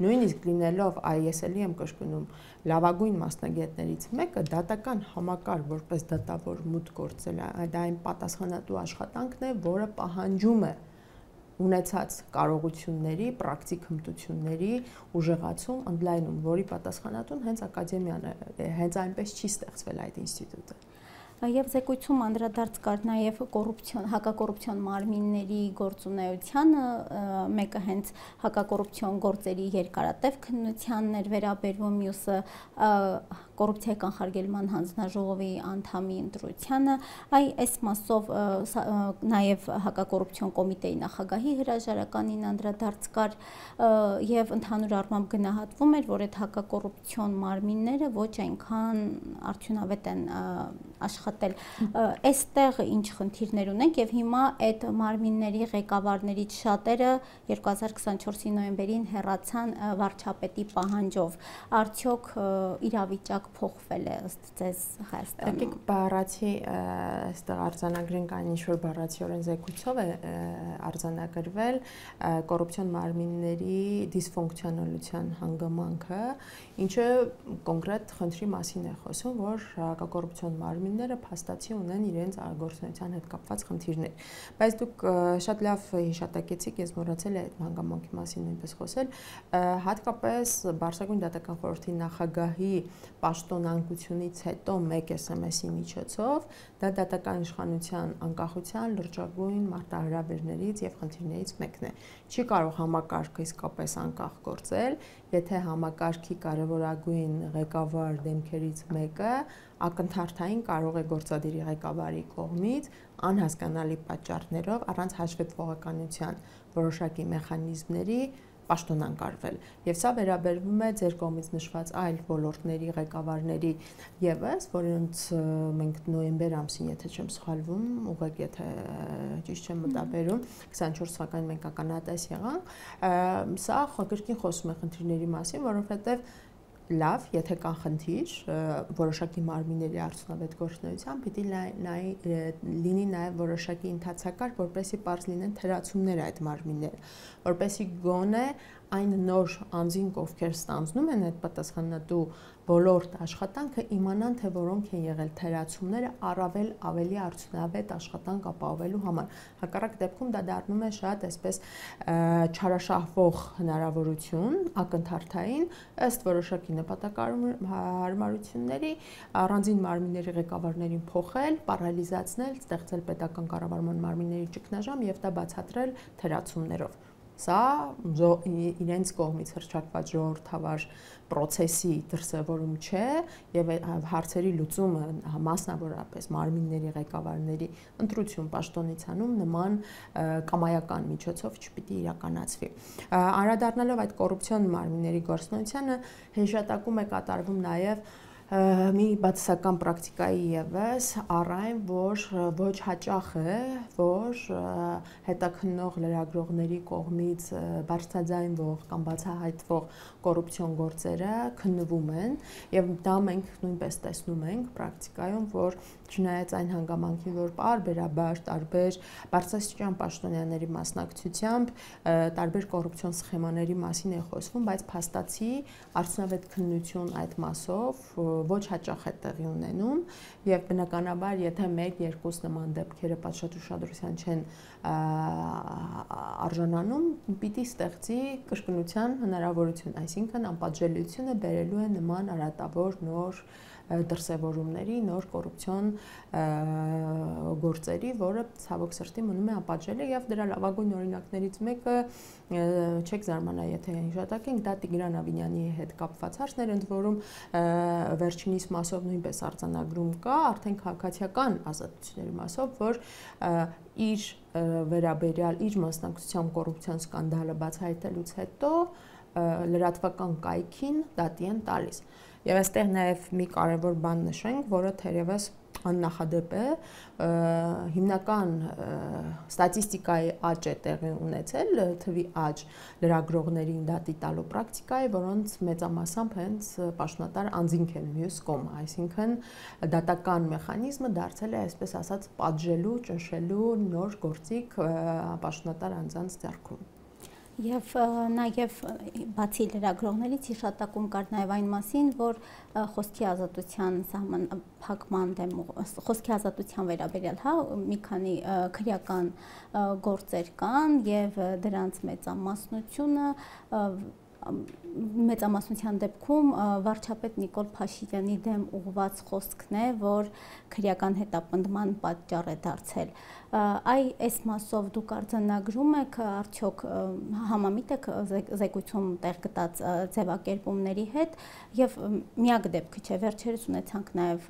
Նույնիսկ լինելով, ես էլի եմ կրկնում, լավագույն մասնագետներից մեկը դատական համակարգ որպես դատավոր մուտք գործել է, դա այն պատասխանատու աշխատանքն է, որը պահանջում է ունեցած կարողությունների, պրակտիկ հմտությունների ուժեղացում, ընդլայնում, որի պատասխանատուն հենց ակադեմիան է, հենց այնպես չի ստեղծվել այդ ինստիտուտը։ Եվ զեկույցում անդրադարձ կար նաև հակակոռուպցիոն մարմինների գործունեությանը, մեկը հենց հակակոռուպցիոն գործերի երկարատև քննությանն էր վերաբերվում, մյուսը կոռուպցիայի կանխարգելման հանձնաժողովի անդամի ընտրությանը, այս մասով նաև հակակոռուպցիոն կոմիտեի նախագահի հրաժարականին անդրադարձ կար եւ ընդհանուր առմամբ գնահատվում էր, որ այդ հակակոռուպցիոն մարմինները ոչ այնքան արդյունավետ են աշխատել։ Այստեղ ինչ խնդիրներ ունենք եւ հիմա այդ մարմինների ղեկավարներից շատերը 2024-ի նոյեմբերին հեռացան վարչապետի պահանջով։ Արդյոք իրավիճակ փոխվել է ըստ ձեզ Հայաստանում։ Եկեք բառացի այստեղ արձանագրենք այն ինչ որ բառացիորեն զեկույցով է արձանագրվել կոռուպցիոն մարմինների դիսֆունկցիոնալության հանգամանքը, ինչը կոնկրետ խնդրի մասին է խոսում, որ հակակոռուպցիոն մարմին մարմինները փաստացի ունեն իրենց գործունեության հետ կապված խնդիրներ։ Բայց դուք շատ լավ հիշատակեցիք, ես մոռացել եմ այդ հանգամանքի մասին նույնպես խոսել, հատկապես Բարձրագույն դատական խորհրդի նախագահի պաշտոնանկությունից հետո մեկ SMS-ի միջոցով դա դատական իշխանության անկախության լրջագույն մարտահրավերներից եւ խնդիրներից մեկն է։ Չի կարող համակարգը իսկապես անկախ գործել, եթե համակարգի կարևորագույն ղեկավար դեմքերից մեկը ակնթարթային կարող է գործադիրի ղեկավարի կողմից անհասկանալի պատճառներով առանց հաշվետվողականության որոշակի մեխանիզմների պաշտոնանկարվել։ Եվ սա վերաբերվում է ձեր կողմից նշված այլ ոլորտների ղեկավարների եւս, որոնց մենք նոյեմբեր ամսին, եթե չեմ սխալվում, ուղղակի եթե ճիշտ չեմ մտաբերում, 24 թվականին մենք ականատես եղանք, սա կրկին խոսում է խնդիրների մասին, որովհետեւ լավ, եթե կան խնդիր, որոշակի մարմինների արդյունավետ գործունեության, պիտի լինի նաև որոշակի ընթացակարգ, որպեսզի պարզ լինեն թերացումները այդ մարմինները, որպեսզի գոնե այն նոր անձինք, ովքեր ստանձնում են այդ պատասխանատու ոլորտ աշխատանքը, իմանան, թե որոնք են եղել թերացումները առավել ավելի արդյունավետ աշխատանք ապահովելու համար։ Հակառակ դեպքում դա դառնում է շատ այսպես չարաշահվող հնարավորություն ակնթարթային ըստ որոշակի նպատակահարմարությունների առանձին մարմինների ղեկավարներին փոխել, պարալիզացնել, ստեղծել պետական կառավարման մարմինների ճգնաժամ եւ դա բացատրել թերացումներով։ Սա իրենց կողմից հռչակված ժողովրդավար process-ի դրսևորում չէ եւ հարցերի լուծումը մասնավորապես մարմինների ղեկավարների ընտրություն պաշտոնից անում նման կամայական միջոցով չպիտի իրականացվի։ Անդրադառնալով այդ կոռուպցիոն մարմինների գործունեությանը հիշատակում է կատարվում նաեւ մի բացասական պրակտիկայի եւս առայն, որ ոչ հաճախ է, որ հետաքննող լրագրողների կողմից բարձրաձայնվող կամ բացահայտվող կոռուպցիոն գործերը քննվում են եւ դա մենք նույնպես տեսնում ենք պրակտիկայում, որ չնայած այն հանգամանքին, որ պարբերաբար տարբեր բարձրաստիճան պաշտոնյաների մասնակցությամբ տարբեր կոռուպցիոն սխեմաների մասին է խոսվում, բայց փաստացի արդյունավետ քննություն այդ մասով ոչ հաճախ է տեղի ունենում եւ բնականաբար եթե 1-2 նման դեպքերը պատշաճ ուշադրության չեն արժանանում, պիտի ստեղծի կրկնության հնարավորություն, այսինքն անպատժելիությունը բերելու է նման արատավոր նոր դրսևորումների, նոր կոռուպցիոն գործերի, որը ցավոք սրտի մնում է անպատժելի եւ դրա լավագույն օրինակներից մեկը չեք զարմանա, եթե հիշատակենք, դա Տիգրան Ավինյանի հետ կապված հարցներ, ընդ որում վերջինիս մասով նույնպես արձանագրում կա, արդեն քաղաքացիական ազատությունների մասով, որ իր վերաբերյալ իր մասնակցությամբ կոռուպցիոն սկանդալը բացահայտելուց հետո լրատվական կայքին դատի են տալիս։ Եվ այստեղ նաև մի կարևոր բան նշենք, որը թերևս աննախադեպ է, հիմնական ստատիստիկայի աճ է տեղի ունեցել, թվի աճ լրագրողներին դատի տալու պրակտիկայի, որոնց մեծամասամբ հենց պաշտոնատար անձինք են մյուս կողմը, այսինքն դատական մեխանիզմը դարձել է, այսպես ասած, պատժելու, ճնշելու նոր գործիք պաշտոնատար անձանց ձեռքում։ Եվ նաև բացի լրագրողներից հիշատակում կար նաև այն մասին, որ խոսքի ազատության սահմանափակման դեմ խոսքի ազատության վերաբերյալ մի քանի քրեական գործեր կան եւ դրանց մեծամասնության դեպքում վարչապետ Նիկոլ Փաշինյանի դեմ ուղղված խոսքն է, որ քրեական հետապնդման պատճառ է դարձել։ Այս մասով դուք արձանագրում եք, արդյոք համամիտ եք զեկույցում տեղ գտած ձևակերպումների հետ եւ միակ դեպքը չէ, վերջերս ունեցանք նաեւ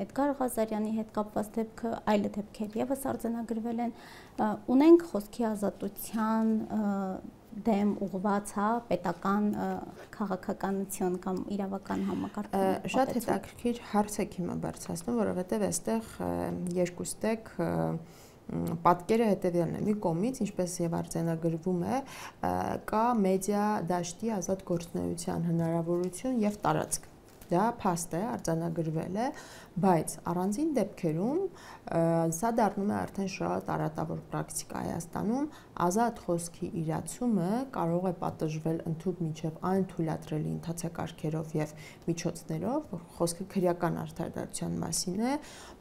Էդգար Ղազարյանի հետ կապված դեպքը, այլ դեպքեր եւս արձանագրվել են։ Ունենք խոսքի ազատության դեմ ուղղված պետական քաղաքականություն կամ իրավական համակարգում։ Շատ հետաքրքիր հարց եք հիմա բարձրացնում, որովհետև այստեղ երկուստեք պատկերը հետևյալն է, մի կողմից, ինչպես եւ արձանագրվում է, կա մեդիա դաշտի ազատ գործունեության հնարավորություն եւ տարածք։ դա փաստ է, արձանագրվել է, բայց առանձին դեպքերում սա դառնում է արդեն շատ արատավոր պրակտիկա Հայաստանում, ազատ խոսքի իրացումը կարող է պատժվել ընդհանուր միջև այն թույլատրելի ընթացակարգերով եւ միջոցներով, որ խոսքը քրեական արդարադատության մասին է,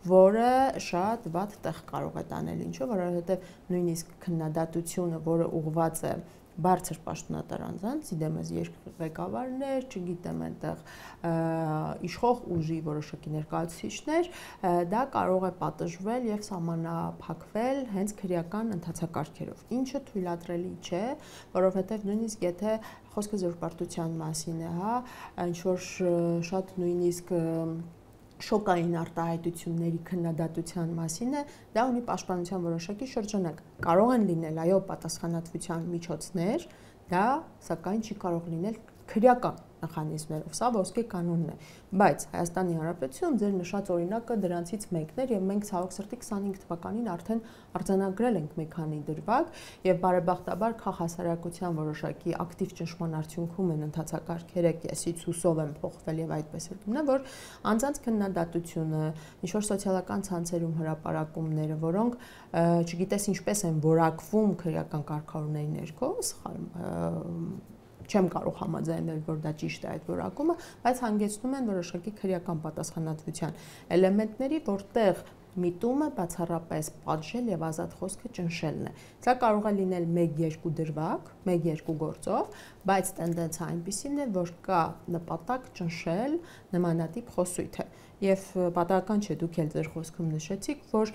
որը շատ վատ տեղ կարող է տանել, ինչու, որովհետեւ նույնիսկ քննադատությունը, որը ուղղված է բարձր պաշտոնատար անձանց, իդեմս երկղեկավարներ, չգիտեմ, այնտեղ իշխող ուժի որոշակի ներկայացուցիչներ, դա կարող է պատժվել եւ սահմանափակվել հենց քրեական ընթացակարգերով, ինչը թույլատրելի չէ, որովհետեւ նույնիսկ եթե խոսքը զորպարտության մասին է, հա, ինչ որ շատ նույնիսկ շոկային արտահայտությունների քննադատության մասին է, դա ունի պաշտպանության որոշակի շրջանակ։ Կարող են լինել, այո, պատասխանատվության միջոցներ, դա սակայն չի կարող լինել քրեական մեխանիզմներով, սա ոսկե կանոնն է, բայց Հայաստանի Հանրապետությունում ձեր նշած օրինակը դրանցից մեկն էր եւ մենք ցավոք սրտի 25 թվականին արդեն արձանագրել ենք մի քանի դրվագ եւ բարեբախտաբար քաղաքասարակության որոշակի ակտիվ ճնշման արդյունքում են ընթացակարգերը կեսից հուսով են փոխվել եւ այդպես էլ գնա, որ անձանց քննադատությունը, ինչ որ սոցիալական ցանցերում հրապարակումները, որոնք չգիտես ինչպես են որակվում քրեական կարգավորների ներքո, չեմ կարող համաձայնել, որ դա ճիշտ է այդ որակումը, բայց հանգեցնում են որոշակի քրեական պատասխանատվության էլեմենտների, որտեղ միտումը բացառապես պատժել եւ ազատ խոսքը ճնշելն է։ Սա կարող է լինել 1-2 դրվագ, 1-2 գործով, բայց տենդենսը այնպիսին է, որ կա նպատակ ճնշել նմանատիպ խոսույթը։ Եվ պատահական չէ, դուք էլ ձեր խոսքում նշեցիք, որ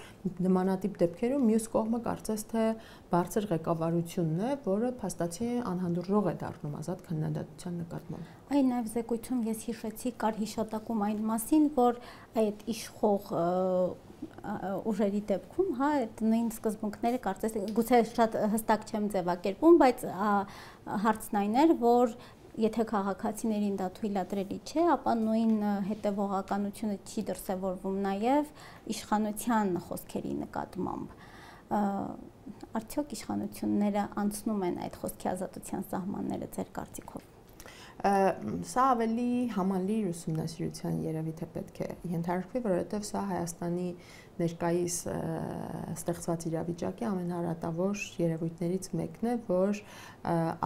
նմանատիպ դեպքերում մյուս կողմը կարծես թե բարձր ղեկավարությունն է, որը փաստացի անհանդուրժող է դառնում ազատ քննադատության նկատմամբ։ Այն նաև զեկույցում ես հիշեցի, կար հիշատակում այն մասին, որ այդ իշխող ուժերի դեպքում, հա, այդ նույն սկզբունքները կարծես գուցե շատ հստակ չեմ ձևակերպում, բայց հարցն այն էր, որ եթե քաղաքացիներին դա թույլատրելի չէ, ապա նույն հետևողականությունը չի դրսևորվում նաև իշխանության խոսքերի նկատմամբ։ Արդյոք իշխանությունները անցնում են այդ խոսքի ազատության սահմանները ձեր կարծիքով։ Սա ավելի համալիր ուսումնասիրության երևի թե պետք է ենթարկվի, որովհետև սա Հայաստանի ներկայիս ստեղծված իրավիճակի ամենահարատավոր երևույթներից մեկն է, որ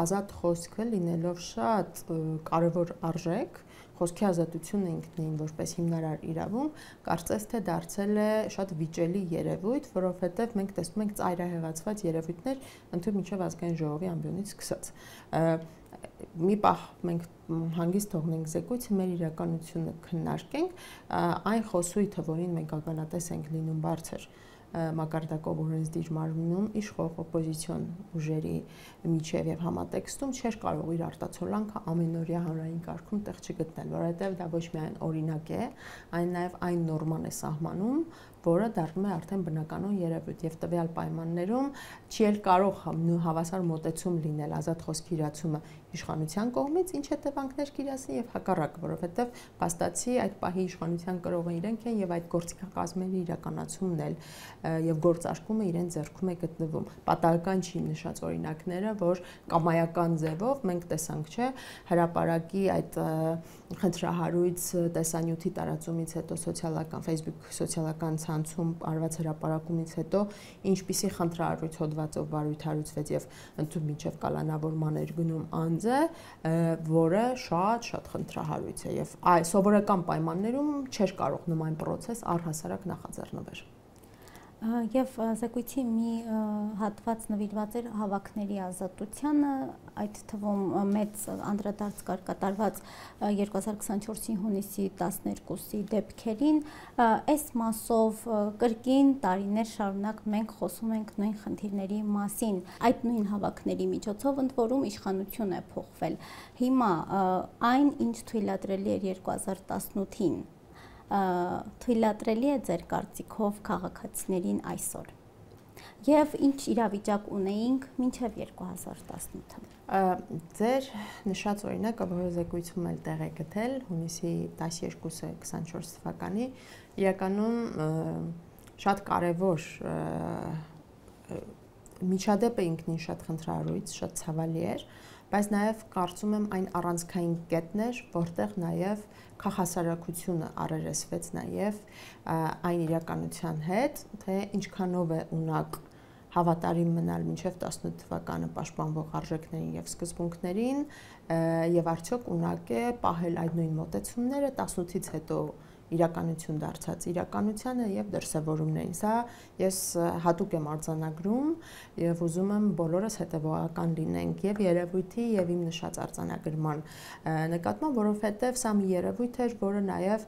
ազատ խոսքը լինելով շատ կարևոր արժեք, խոսքի ազատությունը ինքնին որպես հիմնարար իրավունք, կարծես թե դարձել է շատ վիճելի երևույթ, որովհետև մենք տեսնում ենք ծայրահեղացված երևույթներ ընդհանուր միջև ազգային ժողովի ամբիոնից սկսած։ Մի պահ մենք հանգիստ թողնենք զեկույցը, մեր իրականությունը քննարկենք, այն խոսույթը, որին մենք ականատես ենք լինում բարձր մակարդակով օրենսդիր մարմնում իշխող օպոզիցիոն ուժերի միջև եւ համատեքստում չէր կարող իր արտացոլանքը ամենօրյա հանրային կարգում տեղ չգտնել, որովհետեւ դա ոչ միայն օրինակ է, այն նաեւ այն նորման է սահմանում, որը դառնում է արդեն բնականon երևույթ եւ տվյալ պայմաններում չի էլ կարող հավասար մոտեցում լինել ազատ խոսքի իրացումը իշխանության կողմից, ինչ հետևանքներ կիրասնի եւ հակառակը, որովհետեւ փաստացի այդ պահի իշխանության կրողը իրենք են եւ այդ գործիքակազմերի իրականացումն էլ եւ գործարկումը իրեն ձեռքում է գտնվում։ Պատահական չի նշած օրինակները, որ կամայական ձևով մենք տեսանք, չէ, հրապարակի այդ խնդրահարույց տեսանյութի տարածումից հետո սոցիալական Facebook սոցիալական ցանցում արված հրապարակումից հետո ինչպիսի խնդրահարույց հոդվածով բարույթարուցվեց եւ ընդհանուր միջև կալանավորման էր գնում անձը, որը շատ խնդրահարույց է եւ սովորական պայմաններում չէր կարող նման process առհասարակ նախաձեռնվել։ Եվ զեկույցի մի հատված նվիրված էր հավաքների ազատությանը, այդ թվում մեծ անդրադարձ կար կատարված 2024-ի հունիսի 12-ի դեպքերին, այս մասով կրկին տարիներ շարունակ մենք խոսում ենք նույն խնդիրների մասին, այդ նույն հավաքների միջոցով ընդ որում իշխանություն է փոխվել։ Հիմա այն, ինչ թույլատրելի էր 2018-ին, թույլատրելի է ձեր կարծիքով քաղաքացիներին այսօր եւ ինչ իրավիճակ ունեինք մինչեւ 2018-ը։ Ձեր նշած օրինակը, որը զեկույցում էլ տեղ է գտել, հունիսի 12-ը 24 թվականի, իրականում շատ կարևոր միջադեպը ինքնին շատ խնդրահարույց, շատ ցավալի էր, բայց նաև կարծում եմ այն առանցքային կետն էր, որտեղ նաև քաղաքասարակությունը առերեսվեց նաև այն իրականության հետ, թե ինչքանով է ունակ հավատարիմ մնալ մինչև 18 թվականը պաշտպանվող արժեքներին եւ սկզբունքներին եւ արդյոք ունակ է պահել այդ նույն մոտեցումները 18-ից հետո իրականություն դարձած իրականությանը եւ դրսեւորումներին։ Սա ես հատուկ եմ արձանագրում եւ ուզում եմ բոլորս հետեւողական լինենք եւ երևույթի եւ իմ նշած արձանագրման նկատմամբ, որովհետեւ սա մի երևույթ էր, որը նաեւ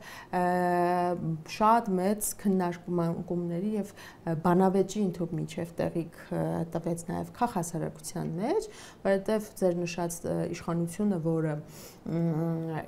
շատ մեծ քննարկումների եւ բանավեճի ընդհանուր միջև տեղիք տվեց նաեւ քաղաքասարակության մեջ, որովհետեւ ձեր նշած իշխանությունը, որը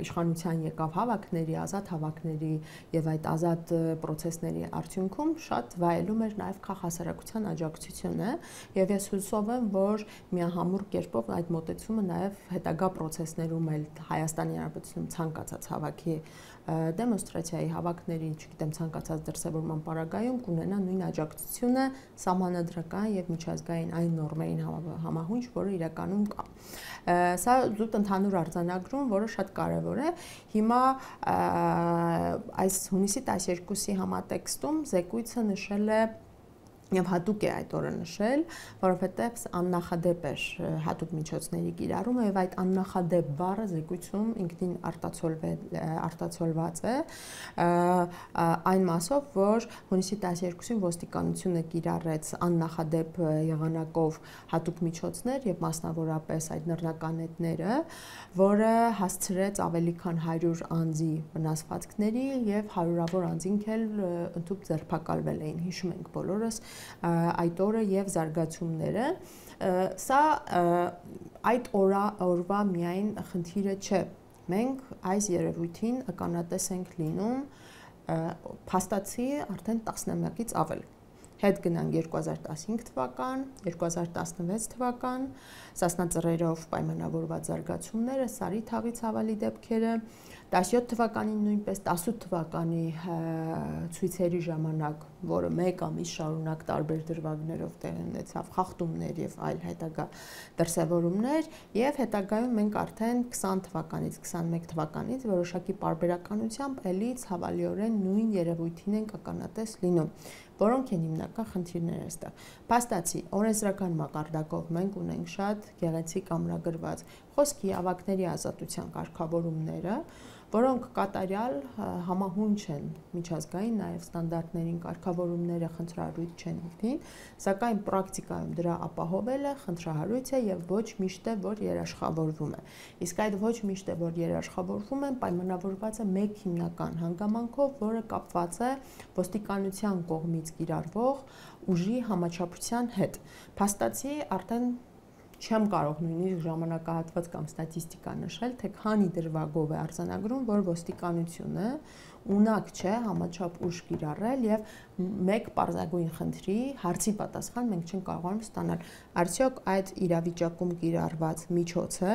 իշխանության եկավ հավաքների, ազատ հավաքների եւ այդ ազատ process-ների արդյունքում շատ վայելում էր նաեւ քաղաքասարակության աջակցությունը եւ ես հուսով եմ, որ միահամուռ կերպով այդ մոտեցումը նաեւ հետագա process-ներում էլ Հայաստանի Հանրապետությունում ցանկացած հավաքի դեմոնստրացիայի հավաքների, չգիտեմ, ցանկացած դրսևորման պարագայում կունենա նույն աջակցությունը սահմանադրական եւ միջազգային այն նորմերին համահունչ, որը իրականում կա։ Սա զուտ ընդհանուր արձանագրում, որը շատ կարևոր է։ Հիմա այս հունիսի 12-ի համատեքստում զեկույցը նշել է եւ հատուկ է այդ օրը նշել, որովհետեւ աննախադեպ էր հատուկ միջոցների կիրառումը եւ այդ աննախադեպ բառը զեկույցում ինքնին արտացոլված է այն մասով, որ հունիսի 12-ին ոստիկանությունը կիրառեց աննախադեպ եղանակով հատուկ միջոցներ եւ մասնավորապես այդ նռնականետները, որը հասցրեց ավելի քան 100 անձի վնասվածքների եւ հարյուրավոր անձինք էլ ընդհանուր ձերբակալվել էին, հիշում ենք բոլորս այդ օրը եւ զարգացումները, սա այդ օրվա միայն խնդիրը չէ, մենք այս երևույթին ականատես ենք լինում փաստացի արդեն տասնամյակից ավել, հետ գնանք 2015 թվական, 2016 թվական, Սասնա ծռերով պայմանավորված զարգացումները, Սարի թաղի ցավալի դեպքերը, 17 թվականին նույնպես 18 թվականի ցույցերի ժամանակ, որը մեկ ամիս շարունակ տարբեր դրվագներով տեղի ունեցավ, խախտումներ եւ այլ հետագա դրսեւորումներ եւ հետագայում մենք արդեն 20 թվականից 21 թվականից որոշակի պարբերականությամբ ելի ցավալիորեն նույն երևույթին ենք ականատես լինում, որոնք են հիմնական խնդիրները այստեղ։ Փաստացի օրենսդրական մակարդակով մենք ունենք շատ գեղեցիկ ամրագրված խոսքի ավակների ազատության կարգավորումները, որոնք կատարյալ համահունչ են միջազգային նաև ստանդարտներին, կարգավորումները խնդրահարույց չեն ինքնին, սակայն պրակտիկայում դրա ապահովելը խնդրահարույց է եւ ոչ միշտ է, որ երաշխավորվում է։ Իսկ այդ ոչ միշտ է, որ երաշխավորվում են, պայմանավորված է մեկ հիմնական հանգամանքով, որը կապված է ոստիկանության կողմից կիրառվող ուժի համաչափության հետ։ Փաստացի արդեն չեմ կարող նույնիսկ ժամանակահատված կամ ստատիստիկա նշել, թե քանի դրվագով է արձանագրում, որ ոստիկանությունը ունակ չէ համաչափ ուժ կիրառել եւ մեկ պարզագույն խնդրի հարցի պատասխան մենք չենք կարողանում ստանալ։ Արդյոք այդ իրավիճակում կիրառված միջոցը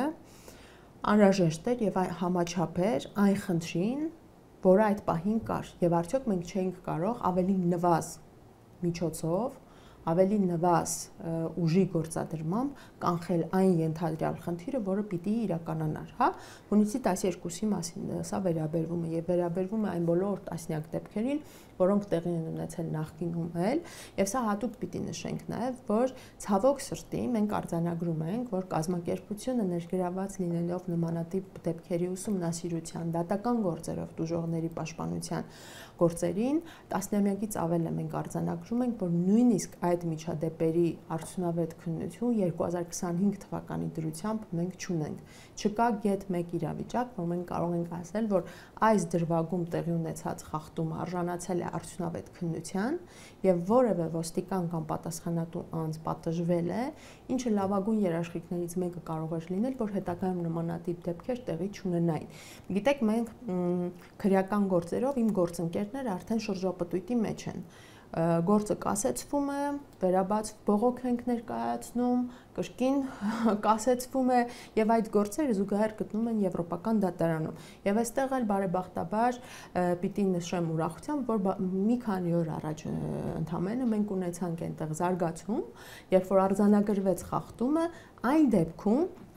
անհրաժեշտ էր եւ համաչափ էր այն խնդրին, որը այդ պահին կար եւ արդյոք մենք չէինք կարող ավելի նվազ միջոցով ավելի նվազ ուժի գործադրմամբ կանխել այն ենթադրյալ խնդիրը, որը պիտի իրականանար, հա, հունիսի 12-ի մասին սա վերաբերվում է եւ վերաբերվում է այն բոլոր տասնյակ դեպքերին, որոնք տեղի են ունեցել նախկինում էլ, եւ սա հատուկ պիտի նշենք նաեւ, որ ցավոք սրտի մենք արձանագրում ենք, որ կազմակերպությունը ներգրաված լինելով նմանատիպ դեպքերի ուսումնասիրության, դատական գործերով դժողների պաշտպանության գործերին, տասնամյակից ավել է մենք արձանագրում ենք, որ նույնիսկ այդ միջադեպերի արդյունավետ քննություն 2025 թվականի դրությամբ մենք չունենք։ Չկա գեթ մեկ իրավիճակ, որ մենք կարող ենք ասել, որ այս դրվագում տեղի ունեցած խախտումը արժանացել է արդյունավետ քննության եւ որևէ ոստիկան կամ պատասխանատու անձ պատժվել է, ինչը լավագույն երաշխիքներից մեկը կարող է լինել, որ հետագայում նմանատիպ դեպքեր տեղի չունենային։ Գիտեք, մենք քրեական գործերով իմ գործընկերները արդեն շրջապտույտի մեջ են։ գործը կասեցվում է, բողոք ենք ներկայացնում, կրկին կասեցվում է եւ այդ գործերը զուգահեռ գտնում են Եվրոպական դատարանում։ Եվ այստեղ էլ բարեբախտաբար պիտի նշեմ ուրախությամբ, որ մի քանի օր առաջ ընդամենը մենք ունեցանք այնտեղ զարգացում, երբ որ արձանագրվեց խախտումը,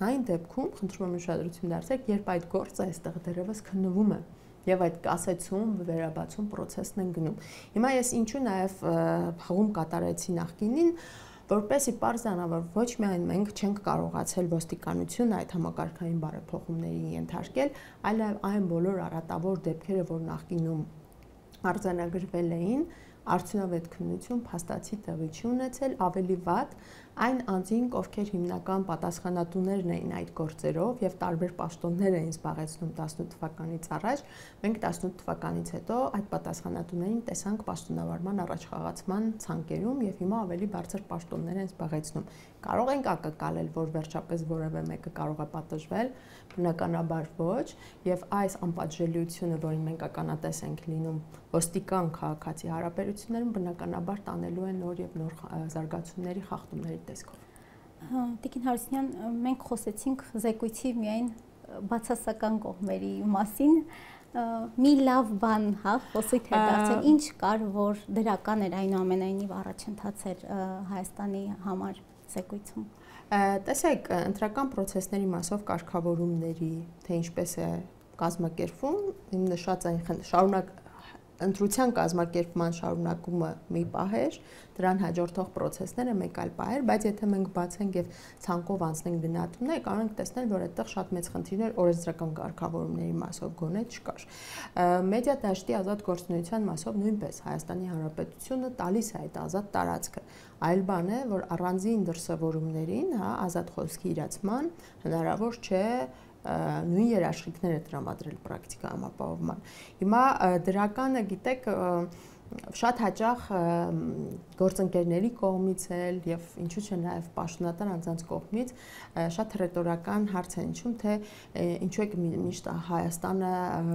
այն դեպքում խնդրում եմ ուշադրություն դարձրեք, երբ այդ գործը այստեղ դեռևս քննվում է եւ այդ կասեցում, վերաբացում process-ն են գնում։ Հիմա ես ինչու նաեւ հղում կատարեցի նախկինին, որպեսզի պարզանա, որ ոչ միայն մենք չենք կարողացել ոստիկանությունը այդ համակարգային բարեփոխումների ենթարկել, այլ այն բոլոր արատավոր դեպքերը, որ նախկինում արձանագրվել էին, արդյունավետ քննություն փաստացի տեղի չի ունեցել, ավելի վատ այն անձինք, ովքեր հիմնական պատասխանատուներն էին այդ գործերով եւ տարբեր պաշտոններ էին զբաղեցնում 18 թվականից առաջ, մենք 18 թվականից հետո այդ պատասխանատուներին տեսանք պաշտոնավարման առաջխաղացման ցանկերում եւ հիմա ավելի բարձր պաշտոններ են զբաղեցնում։ Կարող ենք ակնկալել, որ վերջապես որևէ մեկը կարող է պատժվել, բնականաբար ոչ, եւ այս անպատժելիությունը, որին մենք ականատես ենք լինում ոստիկան քաղաքացի հարաբերություններում, բնականաբար տանելու են նոր եւ նոր զարգացումների, խախտումների տեսքով։ Տիկին Հարությունյան, մենք խոսեցինք զեկույցի միայն բացասական կողմերի մասին, մի լավ բան, հա, խոսույթ է դարձել, ինչ կար, որ դրական էր այնուամենայնիվ առաջընթաց էր Հայաստանի համար զեկույցում։ Տեսեք, ընտրական process-ների մասով կարգավորումների, թե ինչպես է կազմակերպվում, նշած այն շարունակ ընտրության կազմակերպման շարունակումը մի պահ էր, դրան հաջորդող process-ները մեկ այլ պահ էր, բայց եթե մենք բացենք եւ ցանկով անցնենք գնահատումները, կարող ենք տեսնել, որ այդտեղ շատ մեծ խնդիրներ օրենսդրական կարգավորումների մասով գոնե չկար։ Մեդիա դաշտի ազատ գործունեության մասով նույնպես Հայաստանի Հանրապետությունը տալիս է այդ ազատ տարածքը։ Այլ բան է, որ առանձին դրսևորումներին, հա, ազատ խոսքի իրացման հնարավոր չէ նույն երաշխիքները տրամադրել պրակտիկայում ապահովման։ Հիմա դրականը, գիտեք, շատ հաճախ գործընկերների կողմից էլ եւ ինչու՞ չէ նաեւ պաշտոնատար անձանց կողմից շատ ռետորական հարց է հնչում, թե ինչու է միշտ Հայաստանը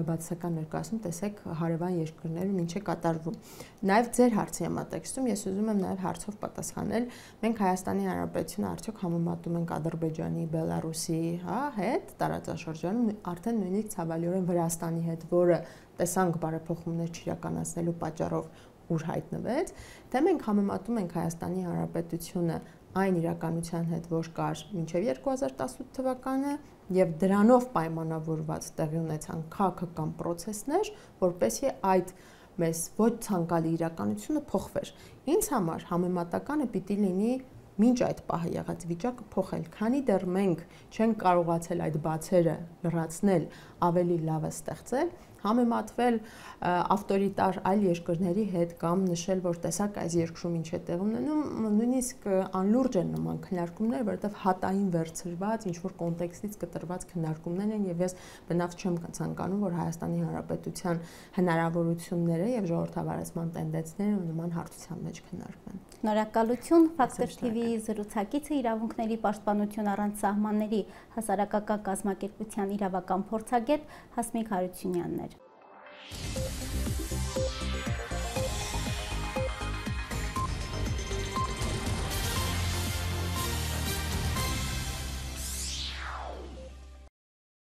բացասական ներկայացնում, տեսեք հարևան երկրներում ինչ է կատարվում։ Նաեւ ձեր հարցի համատեքստում ես ուզում եմ նաեւ հարցով պատասխանել, մենք Հայաստանի Հանրապետությունը արդյոք համեմատում ենք Ադրբեջանի, Բելարուսի, հա, հետ տարածաշրջանում, արդեն նույնիսկ ցավալիորեն Վրաստանի հետ, որը տեսանք բարեփոխումներ չիրականացնելու պատճառով ուր հայտնվեց, թե մենք համեմատում ենք Հայաստանի Հանրապետությունը այն իրականության հետ, որ կար մինչև 2018 թվականը եւ դրանով պայմանավորված տեղի ունեցան քաղաքական process-ներ, որպեսզի այդ մեզ ոչ ցանկալի իրականությունը փոխվեր։ Ինձ համար համեմատականը պիտի լինի մինչ այդ պահը եղած վիճակը փոխել, քանի դեռ մենք չենք կարողացել այդ բացերը լրացնել, ավելի լավը ստեղծել, համեմատվել ավտորիտար այլ երկրների հետ կամ նշել, որ տեսակ այս երկրում ինչ է տեղ ունենում, նույնիսկ անլուրջ են նման քննարկումներ, որովհետև հատային վերցրված, ինչ որ կոնտեքստից կտրված քննարկումներ են եւ ես բնավ չեմ ցանկանում, որ Հայաստանի Հանրապետության հնարավորությունները եւ ժողովրդավարացման տենդենսները նման հարթության մեջ քննարկվեն։ Շնորհակալություն Factor TV-ի զրուցակիցը իրավունքների պաշտպանություն առանց սահմանների հասարակական կազմակերպության իրավական փորձագետ Հասմիկ Հարությունյանն էր։